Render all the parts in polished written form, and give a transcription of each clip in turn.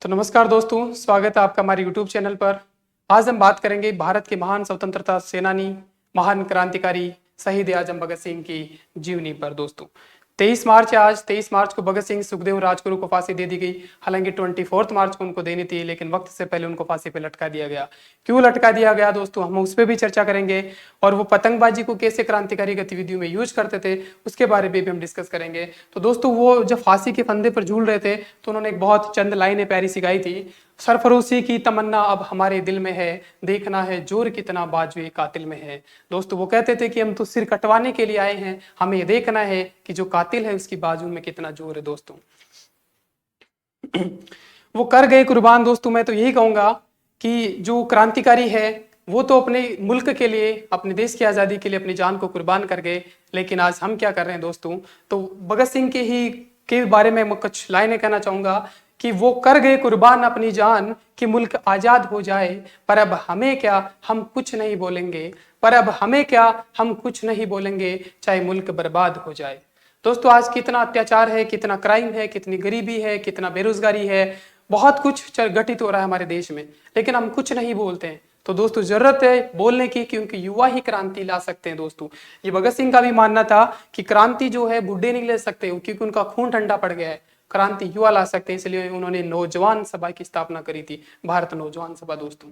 तो नमस्कार दोस्तों, स्वागत है आपका हमारे YouTube चैनल पर। आज हम बात करेंगे भारत के महान स्वतंत्रता सेनानी, महान क्रांतिकारी शहीद आजम भगत सिंह की जीवनी पर। दोस्तों 23 मार्च है आज। 23 मार्च को भगत सिंह सुखदेव राजगुरु को फांसी दे दी गई। हालांकि 24 मार्च को उनको देनी थी, लेकिन वक्त से पहले उनको फांसी पे लटका दिया गया। क्यों लटका दिया गया दोस्तों, हम उस पर भी चर्चा करेंगे। और वो पतंगबाजी को कैसे क्रांतिकारी गतिविधियों में यूज करते थे, उसके बारे में भी हम डिस्कस करेंगे। तो दोस्तों वो जब फांसी के फंदे पर झूल रहे थे तो उन्होंने एक बहुत चंद लाइनें प्यारी सी गाई थी। सरफरोशी की तमन्ना अब हमारे दिल में है, देखना है जोर कितना बाजुए कातिल में है। दोस्तों वो कहते थे कि हम तो सिर कटवाने के लिए आए हैं, हमें ये देखना है कि जो कातिल है उसकी बाजू में कितना जोर है। दोस्तों वो कर गए कुर्बान। दोस्तों मैं तो यही कहूंगा कि जो क्रांतिकारी है वो तो अपने मुल्क के लिए, अपने देश की आज़ादी के लिए अपनी जान को कुर्बान कर गए। लेकिन आज हम क्या कर रहे हैं दोस्तों, तो भगत सिंह के बारे में मैं कुछ लाइनें कहना चाहूंगा कि वो कर गए कुर्बान अपनी जान कि मुल्क आजाद हो जाए। पर अब हमें क्या, हम कुछ नहीं बोलेंगे। पर अब हमें क्या, हम कुछ नहीं बोलेंगे, चाहे मुल्क बर्बाद हो जाए। दोस्तों आज कितना अत्याचार है, कितना क्राइम है, कितनी गरीबी है, कितना बेरोजगारी है, बहुत कुछ घटित हो रहा है हमारे देश में, लेकिन हम कुछ नहीं बोलते हैं। तो दोस्तों जरूरत है बोलने की, क्योंकि युवा ही क्रांति ला सकते हैं। दोस्तों ये भगत सिंह का भी मानना था कि क्रांति जो है बुढ़े नहीं ले सकते, क्योंकि उनका खून ठंडा पड़ गया है। क्रांति युवा ला सकते हैं, इसलिए उन्होंने नौजवान सभा की स्थापना करी थी, भारत नौजवान सभा। दोस्तों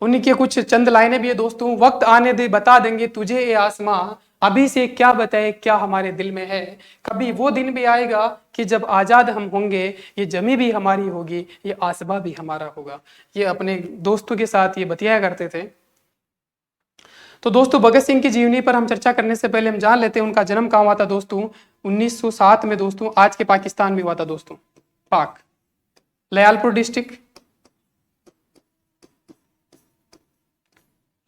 उन्हीं के कुछ चंद लाइनें भी है दोस्तों। वक्त आने दे बता देंगे तुझे ये आसमां, अभी से क्या बताए क्या हमारे दिल में है। कभी वो दिन भी आएगा कि जब आजाद हम होंगे, ये जमी भी हमारी होगी, ये आसमां भी हमारा होगा। ये अपने दोस्तों के साथ ये बतियाया करते थे। तो दोस्तों भगत सिंह की जीवनी पर हम चर्चा करने से पहले हम जान लेते हैं उनका जन्म कहाँ हुआ था। दोस्तों 1907 में दोस्तों, आज के पाकिस्तान में हुआ था। दोस्तों पाक, लयालपुर डिस्ट्रिक्ट,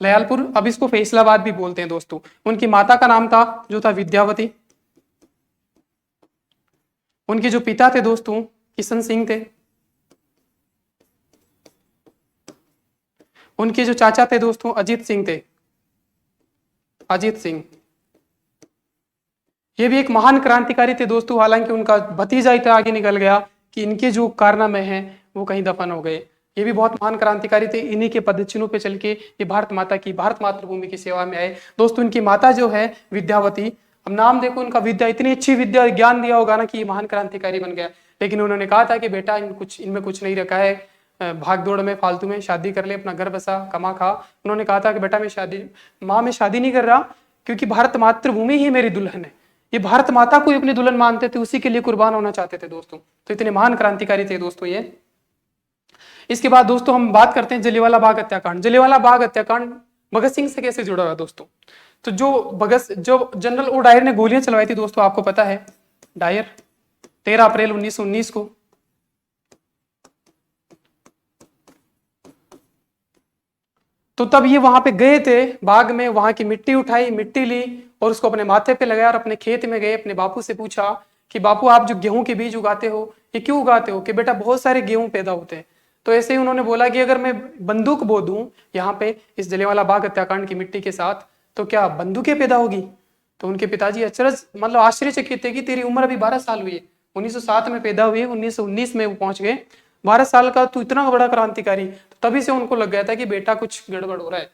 लयालपुर, अब इसको फैसलाबाद भी बोलते हैं। दोस्तों उनकी माता का नाम था जो था विद्यावती। उनके जो पिता थे दोस्तों किशन सिंह थे। उनके जो चाचा थे दोस्तों अजीत सिंह थे, अजीत सिंह। ये भी एक महान क्रांतिकारी थे दोस्तों। हालांकि उनका भतीजा इतना आगे निकल गया कि इनके जो कारनामे हैं वो कहीं दफन हो गए। ये भी बहुत महान क्रांतिकारी थे। इन्हीं के पदचिन्हों पे चल के ये भारत माता की, भारत मातृभूमि की सेवा में आए। दोस्तों इनकी माता जो है विद्यावती, अब नाम देखो उनका, विद्या, इतनी अच्छी विद्या ज्ञान दिया होगा ना कि ये महान क्रांतिकारी बन गया। लेकिन उन्होंने कहा था कि बेटा इनमें कुछ नहीं रखा है, भाग दौड़ में फालतू में शादी कर ले, अपना घर बसा, कमा खा। उन्होंने कहा था कि बेटा मैं शादी नहीं कर रहा, क्योंकि भारत मातृभूमि ही मेरी दुल्हन है। ये भारत माता को अपनी दुल्हन मानते थे, उसी के लिए कुर्बान होना चाहते थे। दोस्तों तो इतने महान क्रांतिकारी थे दोस्तों ये। इसके बाद दोस्तों हम बात करते हैं जलियांवाला बाग हत्याकांड। जलियांवाला बाग हत्याकांड भगत सिंह से कैसे जुड़ा हुआ दोस्तों। तो जो जनरल ओ डायर ने गोलियां चलवाई थी दोस्तों, आपको पता है, डायर 13 अप्रैल 1919 को। तो तब ये वहां पे गए थे बाग में, वहां की मिट्टी उठाई, मिट्टी ली और उसको अपने माथे पे लगाया और अपने खेत में गए। अपने बापू से पूछा कि बापू आप जो गेहूं के बीज उगाते हो ये क्यों उगाते हो, कि बेटा बहुत सारे गेहूं पैदा होते हैं। तो ऐसे ही उन्होंने बोला कि अगर मैं बंदूक बो दूं यहाँ पे इस जलियांवाला बाग हत्याकांड की मिट्टी के साथ, तो क्या बंदूकें पैदा होगी। तो उनके पिताजी मतलब आश्चर्यचकित थे कि तेरी उम्र अभी 12 साल हुई है। 1907 में पैदा हुई, 1919 में वो पहुंच गए। 12 साल का तू इतना बड़ा क्रांतिकारी। तो तभी से उनको लग गया था कि बेटा कुछ गड़बड़ हो रहा है।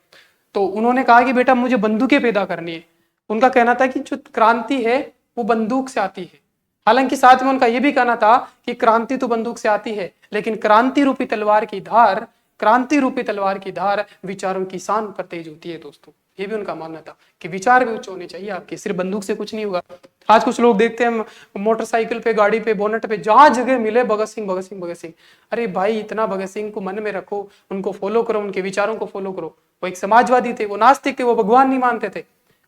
तो उन्होंने कहा कि बेटा मुझे बंदूकें पैदा करनी है। उनका कहना था कि जो क्रांति है वो बंदूक से आती है। हालांकि साथ में उनका यह भी कहना था कि क्रांति तो बंदूक से आती है, लेकिन क्रांति रूपी तलवार की धार, क्रांति रूपी तलवार की धार विचारों की शान पर तेज होती है। दोस्तों ये भी उनका मानना था कि विचार भी उच्च होने चाहिए आपके, सिर्फ बंदूक से कुछ नहीं होगा। आज कुछ लोग देखते हैं मोटरसाइकिल पे, गाड़ी पे, बोनट पे, जहां जगह मिले भगत सिंह, भगत सिंह, भगत सिंह। अरे भाई इतना भगत सिंह को मन में रखो, उनको फॉलो करो, उनके विचारों को फॉलो करो। वो एक समाजवादी थे, वो नास्तिक थे, वो भगवान नहीं मानते थे।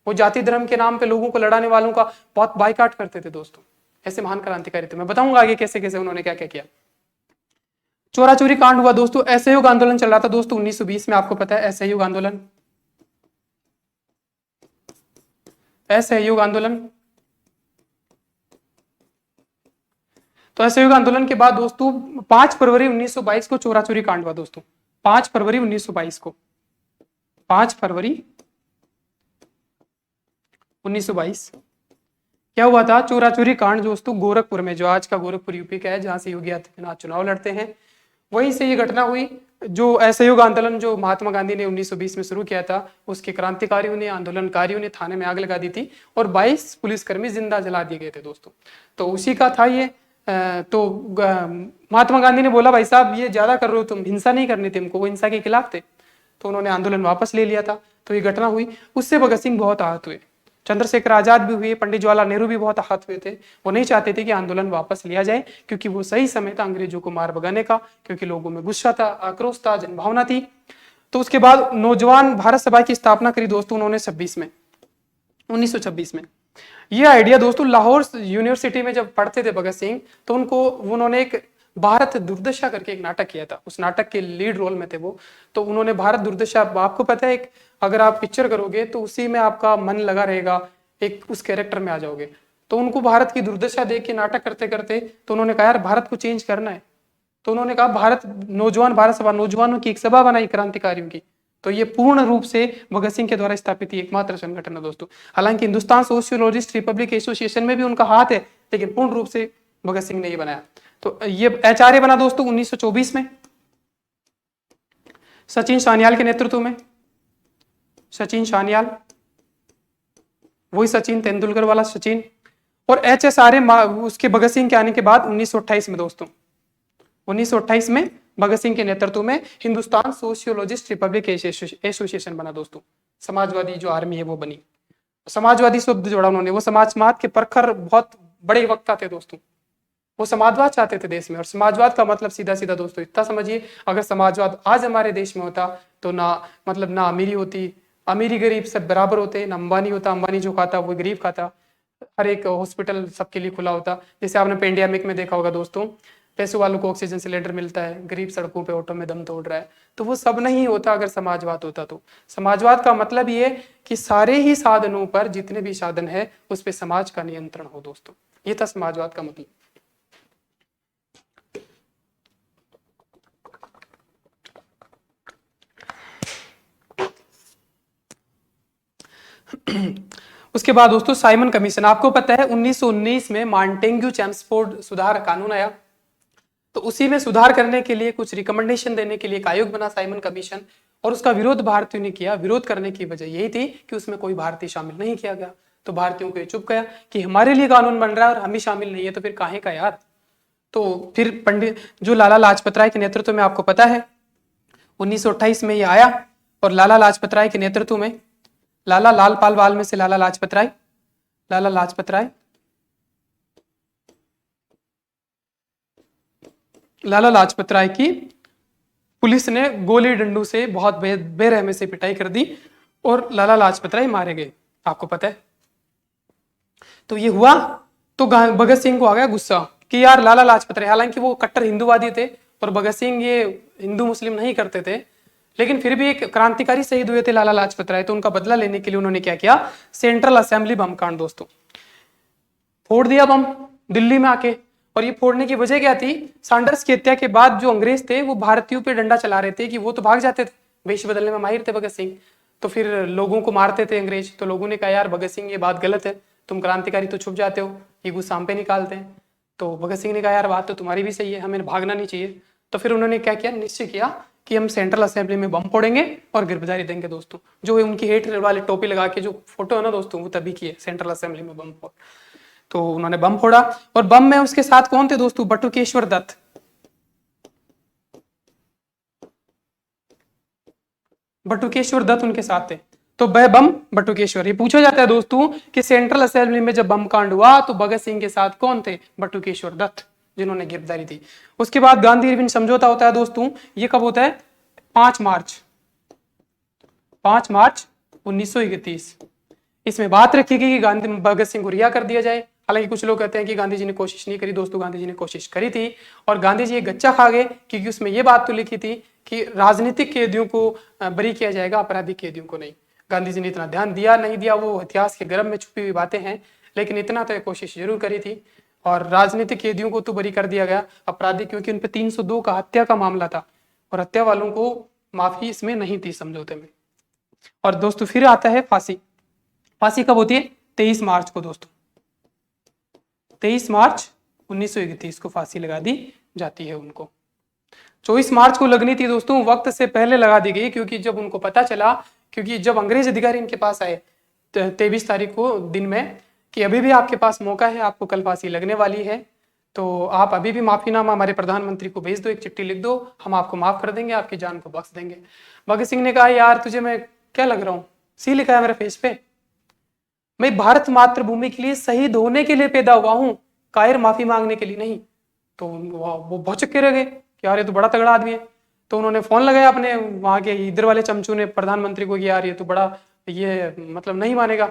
वो जाति धर्म के नाम पे लोगों को लड़ाने वालों का बहुत बाइकाट करते थे। दोस्तों ऐसे महान क्रांतिकारी थे। मैं बताऊंगा आगे कैसे कैसे उन्होंने क्या क्या किया। चोरा चोरी कांड हुआ दोस्तों, असहयोग आंदोलन चल रहा था दोस्तों 1920 में, आपको पता है असहयोग आंदोलन, असहयोग आंदोलन। तो असहयोग आंदोलन के बाद दोस्तों 5 फरवरी 1922 को चोरा चोरी कांड हुआ दोस्तों। 5 फरवरी 1922 को, 5 फरवरी 1922 क्या हुआ था, चोरा चोरी कांड दोस्तों गोरखपुर में, जो आज का गोरखपुर यूपी का है, जहां से योगी आदित्यनाथ चुनाव लड़ते हैं, वहीं से ये घटना हुई। जो असहयोग आंदोलन जो महात्मा गांधी ने 1920 में शुरू किया था, उसके क्रांतिकारियों ने, आंदोलनकारियों ने थाने में आग लगा दी थी और 22 पुलिसकर्मी जिंदा जला दिए गए थे दोस्तों। तो उसी का था ये। महात्मा गांधी ने बोला भाई साहब ये ज्यादा कर रहे हो तुम, हिंसा नहीं करनी थी हमको, वो हिंसा के खिलाफ थे, तो उन्होंने आंदोलन वापस ले लिया था। तो ये घटना हुई, उससे भगत सिंह बहुत आहत हुए, चंद्रशेखर आजाद भी हुए, पंडित जवाहरलाल नेहरू भी बहुत आहत हुए थे। वो नहीं चाहते थे कि आंदोलन वापस लिया जाए, क्योंकि वो सही समय था अंग्रेजों को मार भगाने का, क्योंकि लोगों में गुस्सा था, आक्रोश था, जनभावना थी। तो उसके बाद नौजवान भारत सभा की स्थापना करी दोस्तों उन्होंने 1926 में। ये आइडिया दोस्तों लाहौर यूनिवर्सिटी में जब पढ़ते थे भगत सिंह, तो उन्होंने एक भारत दुर्दशा करके एक नाटक किया था, उस नाटक के लीड रोल में थे वो। तो उन्होंने भारत दुर्दशा, आपको पता है एक, अगर आप पिक्चर करोगे तो उसी में आपका मन लगा रहेगा, एक उस कैरेक्टर में आ जाओगे। तो उनको भारत की दुर्दशा देख के नाटक करते करते, तो उन्होंने कहा यार भारत को चेंज करना है। तो उन्होंने कहा भारत सभा, नौजवानों की एक सभा बनाई क्रांतिकारियों की। तो ये पूर्ण रूप से भगत सिंह के द्वारा स्थापित एकमात्र संगठन है दोस्तों। हालांकि हिंदुस्तान सोशियोलॉजिस्ट रिपब्लिक एसोसिएशन में भी उनका हाथ है, लेकिन पूर्ण रूप से भगत सिंह ने ये बनाया। तो ये एचआरए बना दोस्तों 1924 में, सचिन सान्याल के नेतृत्व में। सचिन सान्याल, वही सचिन तेंदुलकर वाला सचिन। और एचएसआरए उसके भगत सिंह के आने के बाद 1928 में दोस्तों, 1928 में भगत सिंह के नेतृत्व में हिंदुस्तान सोशियोलॉजिस्ट रिपब्लिक एसोसिएशन बना दोस्तों। समाजवादी जो आर्मी है वो बनी, समाजवादी शब्द जोड़ा उन्होंने। वो समाजवाद के प्रखर बहुत बड़े वक्ता थे दोस्तों, वो समाजवाद चाहते थे देश में। और समाजवाद का मतलब सीधा सीधा दोस्तों इतना समझिए, अगर समाजवाद आज हमारे देश में होता तो ना अमीरी होती, अमीरी गरीब सब बराबर होते, ना अंबानी होता, अंबानी जो खाता वो गरीब खाता, हर एक हॉस्पिटल सबके लिए खुला होता। जैसे आपने पेंडेमिक में देखा होगा दोस्तों, पैसों वालों को ऑक्सीजन सिलेंडर मिलता है, गरीब सड़कों पे ऑटो में दम तोड़ रहा है। तो वो सब नहीं होता अगर समाजवाद होता। तो समाजवाद का मतलब ये कि सारे ही साधनों पर, जितने भी साधन है उस पर समाज का नियंत्रण हो दोस्तों, ये था समाजवाद का मतलब। उसके बाद दोस्तों साइमन कमीशन, आपको पता है 1919 में मांटेग्यू चैम्सफोर्ड सुधार कानून आया। तो उसी में सुधार करने के लिए, कुछ रिकमेंडेशन देने के लिए एक आयोग बना साइमन कमीशन, और उसका विरोध भारतीयों ने किया। विरोध करने की वजह यही थी कि उसमें कोई भारतीय शामिल नहीं किया गया। तो भारतीयों को ये चुप गया कि हमारे लिए कानून बन रहा है और हम ही शामिल नहीं है, तो फिर काहे का यार। तो फिर पंडित जो लाला लाजपत राय के नेतृत्व में, आपको पता है 1928 में ये आया, और लाला लाजपत राय के नेतृत्व में, लाला लालपाल वाल में से लाला लाजपत राय की पुलिस ने गोली डंडू से बहुत बेरहमी से पिटाई कर दी और लाला लाजपत राय मारे गए, आपको पता है। तो ये हुआ, तो भगत सिंह को आ गया गुस्सा कि यार लाला लाजपत राय, हालांकि वो कट्टर हिंदूवादी थे और भगत सिंह ये हिंदू मुस्लिम नहीं करते थे, लेकिन फिर भी एक क्रांतिकारी शहीद हुए थे लाला लाजपत राय। तो उनका बदला लेने के लिए उन्होंने क्या किया, सेंट्रल असेंबली बम कांड दोस्तों, फोड़ दिया बम दिल्ली में आके। और ये फोड़ने की वजह क्या थी, सैंडर्स की हत्या के बाद जो अंग्रेज थे वो भारतीयों पे डंडा चला रहे थे कि वो तो भाग जाते थे, वेश बदलने में माहिर थे भगत सिंह, तो फिर लोगों को मारते थे अंग्रेज। तो लोगों ने कहा यार भगत सिंह ये बात गलत है, तुम क्रांतिकारी तो छुप जाते हो, ये गुस्सा हम पे निकालते हैं। तो भगत सिंह ने कहा यार बात तो तुम्हारी भी सही है, हमें भागना नहीं चाहिए। तो फिर उन्होंने क्या किया, निश्चय किया कि हम सेंट्रल असेंबली में बम फोड़ेंगे और गिरफ्तारी देंगे दोस्तों। जो उनकी हेट वाली टोपी लगा के जो फोटो है ना दोस्तों, वो तभी की है, सेंट्रल असेंबली में बम फोड़। तो उन्होंने बम फोड़ा, और बम में उसके साथ कौन थे दोस्तों, बटुकेश्वर दत्त। बटुकेश्वर दत्त उनके साथ थे। तो वह बम बटुकेश्वर, ये पूछा जाता है दोस्तों कि सेंट्रल असेंबली में जब बम कांड हुआ तो भगत सिंह के साथ कौन थे, बटुकेश्वर दत्त, जिन्होंने गिरफ्तारी दी। उसके बाद गांधी इरविन समझौता होता है दोस्तों, ये कब होता है, 5 मार्च 1931। इसमें बात रखी गई कि गांधी भगत सिंह को रिहा कर दिया जाए। हालांकि कुछ लोग कहते हैं कि गांधी जी ने कोशिश नहीं करी दोस्तों, गांधी जी ने कोशिश करी थी, और गांधी जी एक गच्चा खा गए, क्योंकि उसमें यह बात तो लिखी थी कि राजनीतिक कैदियों को बरी किया जाएगा, आपराधिक कैदियों को नहीं। गांधी जी ने इतना ध्यान दिया नहीं दिया वो इतिहास के गर्भ में छुपी हुई बातें हैं, लेकिन इतना तो कोशिश जरूर करी थी। और राजनीतिक कैदियों को तो बरी कर दिया गया, अपराधिक, क्योंकि उन पर 302 का हत्या का मामला था, और हत्या वालों को माफी इसमें नहीं थी समझौते में। और दोस्तों फिर आता है फांसी। फांसी कब होती है, 23 मार्च को दोस्तों, 23 मार्च 1931 को फांसी लगा दी जाती है उनको। 24 मार्च को लगनी थी दोस्तों, वक्त से पहले लगा दी गई, क्योंकि जब उनको पता चला, क्योंकि जब अंग्रेज अधिकारी इनके पास आए 23 तारीख को दिन में कि अभी भी आपके पास मौका है, आपको कल फांसी लगने वाली है, तो आप अभी भी माफीनामा हमारे प्रधानमंत्री को भेज दो, एक चिट्ठी लिख दो, हम आपको माफ कर देंगे, आपकी जान को बख्श देंगे। भगत सिंह ने कहा यार तुझे मैं क्या लग रहा हूँ, सी लिखा है मेरे फेस पे, मैं भारत मातृभूमि के लिए शहीद होने के लिए पैदा हुआ हूँ, कायर माफी मांगने के लिए नहीं। तो वो बहुत चक्के रह गए कि यार ये तो बड़ा तगड़ा आदमी है। तो उन्होंने फोन लगाया अपने वहां के इधर वाले चमचू ने प्रधानमंत्री को कि यार ये तो बड़ा, ये मतलब नहीं मानेगा।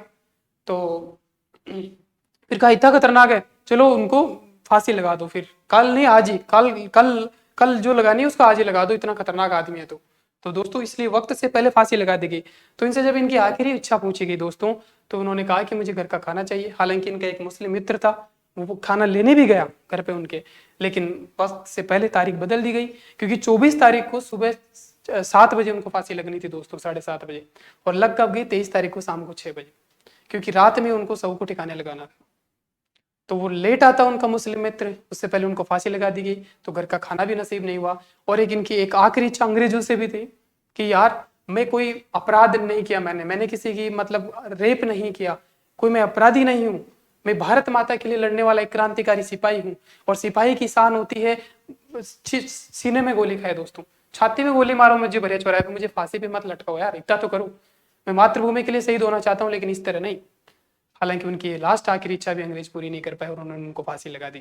तो फिर कहा इतना खतरनाक है, चलो उनको फांसी लगा दो, फिर कल नहीं आज ही, कल कल कल जो लगानी है उसको आज ही लगा दो, इतना खतरनाक आदमी है। तो दोस्तों इसलिए वक्त से पहले फांसी लगा दी गई। तो इनसे जब इनकी आखिरी इच्छा पूछी गई दोस्तों, तो उन्होंने कहा कि मुझे घर का खाना चाहिए। हालांकि इनका एक मुस्लिम मित्र था, वो खाना लेने भी गया घर पे उनके, लेकिन वक्त से पहले तारीख बदल दी गई, क्योंकि 24 तारीख को सुबह 7 बजे उनको फांसी लगनी थी दोस्तों, 7:30 बजे, और लग कब गई 23 तारीख को शाम को 6 बजे, क्योंकि रात में उनको सब को ठिकाने लगाना था। तो वो लेट आता उनका मुस्लिम मित्र, उससे पहले उनको फांसी लगा दी गई, तो घर का खाना भी नसीब नहीं हुआ। और एक इनकी एक आखिरी इच्छा अंग्रेजों से भी थी कि यार मैं कोई अपराध नहीं किया, मैंने किसी की मतलब रेप नहीं किया, कोई मैं अपराधी नहीं हूँ, मैं भारत माता के लिए लड़ने वाला एक क्रांतिकारी सिपाही हूँ। और सिपाही की शान होती है सीने में गोली खाए दोस्तों, छाती में गोली मारो मुझे भरे चौराहे पे, मुझे फांसी पे मत लटकाओ यार, इतना तो करो, मैं मातृभूमि के लिए शहीद होना चाहता हूँ, लेकिन इस तरह नहीं। हालांकि उनकी लास्ट आखिरी इच्छा भी अंग्रेज पूरी नहीं कर पाए और उन्होंने उनको फांसी लगा दी।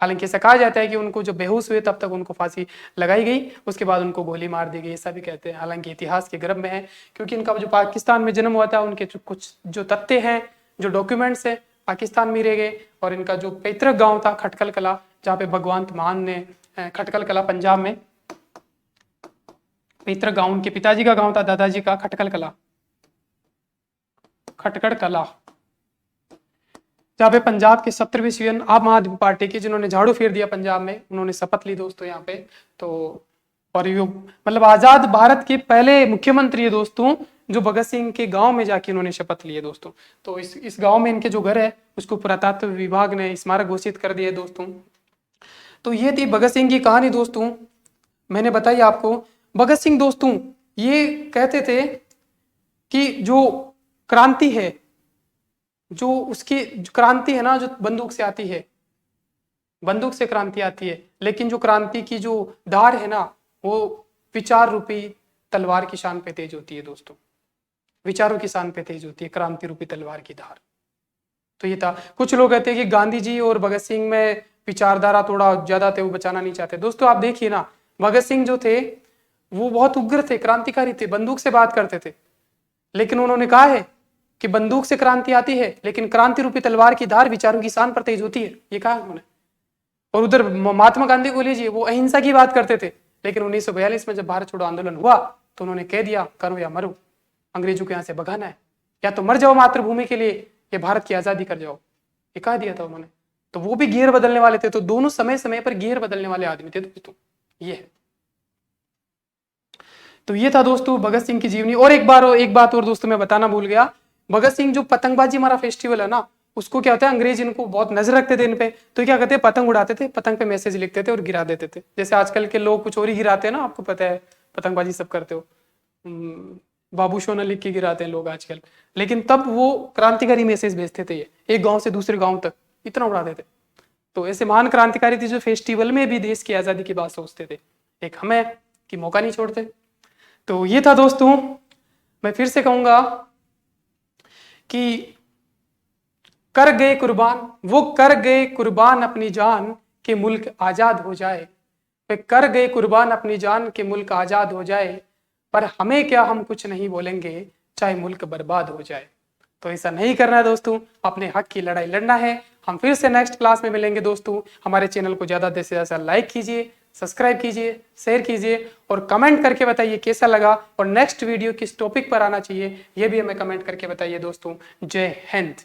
हालांकि ऐसा कहा जाता है कि उनको जब बेहोश हुए तब तक उनको फांसी लगाई गई, उसके बाद उनको गोली मार दी गई, ऐसा भी कहते हैं। हालांकि इतिहास के गर्भ में है, क्योंकि इनका जो पाकिस्तान में जन्म हुआ था, उनके कुछ जो तथ्य हैं, जो डॉक्यूमेंट्स है, पाकिस्तान में रह गए। और इनका जो पैतृक गाँव था खटकल कला, जहाँ पे भगवंत मान ने, खटकल कला पंजाब में पैतृक गाँव, उनके पिताजी का गाँव था, दादाजी का खटकल कला, खटकड़ कला, जहाँ पे पंजाब के 17वें सीएम आम आदमी पार्टी के, जिन्होंने झाड़ू फेर दिया पंजाब में, उन्होंने शपथ ली दोस्तों यहाँ पे। तो और ये मतलब आजाद भारत के पहले मुख्यमंत्री है दोस्तों, जो भगत सिंह के गांव में जाके उन्होंने शपथ ली है दोस्तों। तो इस गांव में इनके जो घर है उसको पुरातत्व विभाग ने स्मारक घोषित कर दिया है दोस्तों। तो ये थी भगत सिंह की कहानी दोस्तों, मैंने बताई आपको। भगत सिंह दोस्तों ये कहते थे कि जो क्रांति है, जो उसकी क्रांति है ना, जो बंदूक से आती है, बंदूक से क्रांति आती है, लेकिन जो क्रांति की जो धार है ना, वो विचार रूपी तलवार की शान पे तेज होती है दोस्तों, विचारों की शान पे तेज होती है क्रांति रूपी तलवार की धार। तो ये था। कुछ लोग कहते हैं कि गांधी जी और भगत सिंह में विचारधारा थोड़ा ज्यादा थे, वो बचाना नहीं चाहते। दोस्तों आप देखिए ना, भगत सिंह जो थे वो बहुत उग्र थे, क्रांतिकारी थे, बंदूक से बात करते थे, लेकिन उन्होंने कहा है कि बंदूक से क्रांति आती है, लेकिन क्रांति रूपी तलवार की धार विचारों की शान पर तेज होती है, ये कहा उन्होंने। और उधर महात्मा गांधी को लीजिए, वो अहिंसा की बात करते थे, लेकिन 1942 में जब भारत छोड़ो आंदोलन हुआ तो उन्होंने कह दिया करो या मरो, अंग्रेजों के यहाँ से भगाना है, या तो मर जाओ मातृभूमि के लिए या भारत की आजादी कर जाओ, ये कह दिया था उन्होंने। तो वो भी गियर बदलने वाले थे। तो दोनों समय समय पर गियर बदलने वाले आदमी थे दोस्तों, ये है। तो ये था दोस्तों भगत सिंह की जीवनी। और एक बात और दोस्तों मैं बताना भूल गया, भगत सिंह जो पतंगबाजी हमारा फेस्टिवल है ना, उसको क्या होता है, अंग्रेज इनको बहुत नजर रखते थे इन पे, तो क्या कहते हैं, पतंग उड़ाते थे, पतंग पे मैसेज लिखते थे और गिरा देते थे। जैसे आजकल के लोग कुछ और ही गिराते हैं ना, आपको पता है, पतंगबाजी सब करते हो, बाबू सोना लिख के गिराते हैं लोग आजकल, लेकिन तब वो क्रांतिकारी मैसेज भेजते थे, ये एक गाँव से दूसरे गाँव तक इतना उड़ाते थे। तो ऐसे महान क्रांतिकारी थे जो फेस्टिवल में भी देश की आजादी की बात सोचते थे, एक हमें कि मौका नहीं छोड़ते। तो ये था दोस्तों, मैं फिर से कहूंगा कि कर गए कुर्बान, वो कर गए कुर्बान अपनी जान कि मुल्क आजाद हो जाए, वे कर गए कुर्बान अपनी जान कि मुल्क आजाद हो जाए, पर हमें क्या, हम कुछ नहीं बोलेंगे चाहे मुल्क बर्बाद हो जाए। तो ऐसा नहीं करना है दोस्तों, अपने हक की लड़ाई लड़ना है। हम फिर से नेक्स्ट क्लास में मिलेंगे दोस्तों। हमारे चैनल को ज्यादा से ज्यादा लाइक कीजिए, सब्सक्राइब कीजिए, शेयर कीजिए और कमेंट करके बताइए कैसा लगा और नेक्स्ट वीडियो किस टॉपिक पर आना चाहिए, यह भी हमें कमेंट करके बताइए दोस्तों। जय हिंद।